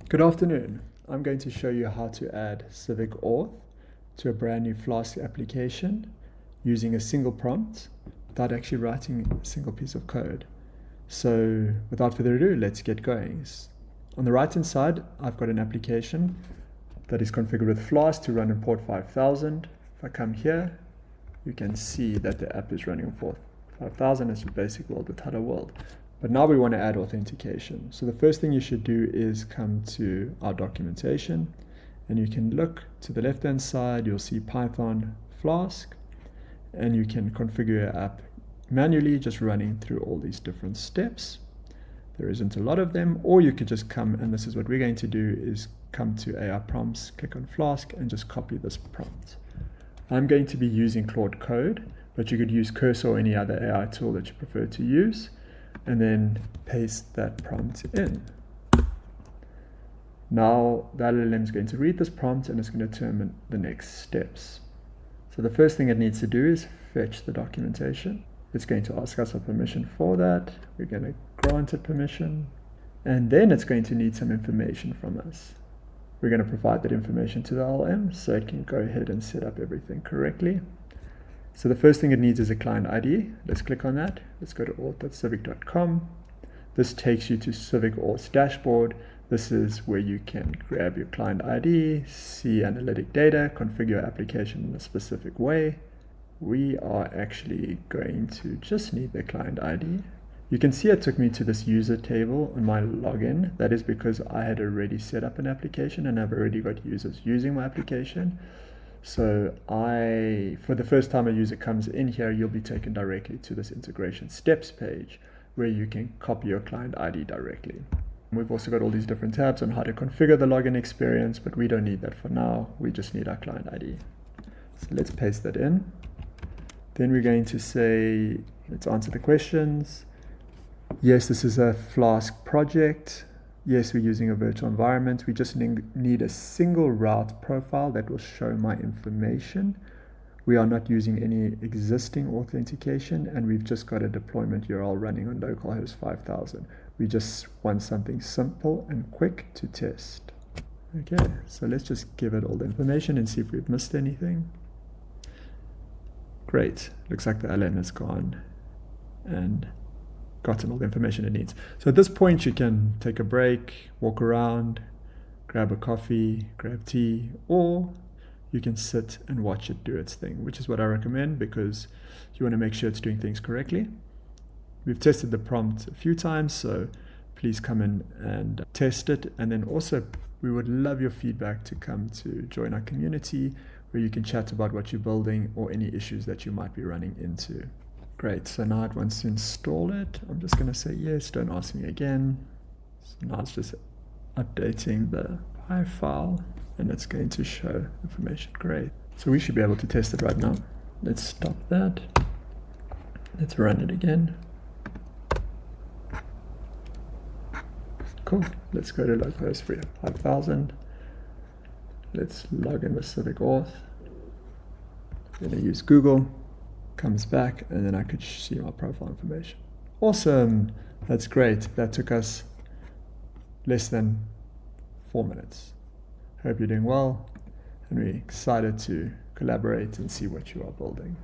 Good afternoon. I'm going to show you how to add Civic Auth to a brand new Flask application using a single prompt without actually writing a single piece of code. So without further ado, let's get going. On the right hand side, I've got an application that is configured with Flask to run in port 5000. If I come here, you can see that the app is running on port 5000 as your basic world with Hello World. But now we want to add authentication. So the first thing you should do is come to our documentation, and you can look to the left-hand side, you'll see Python Flask, and you can configure your app manually, just running through all these different steps. There isn't a lot of them, or you could just come, and this is what we're going to do, is come to AI prompts, click on Flask, and just copy this prompt. I'm going to be using Claude Code, but you could use Cursor or any other AI tool that you prefer to use, and then paste that prompt in. Now the LLM is going to read this prompt and it's going to determine the next steps. So the first thing it needs to do is fetch the documentation. It's going to ask us for permission for that. We're going to grant it permission, and then it's going to need some information from us. We're going to provide that information to the LLM so it can go ahead and set up everything correctly. So the first thing it needs is a client ID. Let's click on that. Let's go to auth.civic.com. This takes you to Civic Auth's dashboard. This is where you can grab your client ID, see analytic data, configure your application in a specific way. We are actually going to just need the client ID. You can see it took me to this user table on my login. That is because I had already set up an application and I've already got users using my application. So for the first time a user comes in here, you'll be taken directly to this integration steps page where you can copy your client ID directly. We've also got all these different tabs on how to configure the login experience, but we don't need that for now. We just need our client ID. So let's paste that in. Then we're going to say, let's answer the questions. Yes, this is a Flask project. Yes, we're using a virtual environment. We just need a single route profile that will show my information. We are not using any existing authentication, and we've just got a deployment URL running on localhost 5000. We just want something simple and quick to test. Okay, so let's just give it all the information and see if we've missed anything. Great, looks like the LM has gone and gotten all the information it needs. So at this point you can take a break, walk around, grab a coffee, grab tea, or you can sit and watch it do its thing, which is what I recommend because you want to make sure it's doing things correctly. We've tested the prompt a few times, so please come in and test it. And then also we would love your feedback to come to join our community where you can chat about what you're building or any issues that you might be running into. Great, so now it wants to install it. I'm just going to say yes, don't ask me again. So now it's just updating the PY file and it's going to show information. Great. So we should be able to test it right now. Let's stop that. Let's run it again. Cool. Let's go to localhost 5000. Let's log in with Civic Auth. I'm going to use Google. Comes back, and then I could see my profile information. Awesome, that's great. That took us less than 4 minutes. Hope you're doing well, and we're excited to collaborate and see what you are building.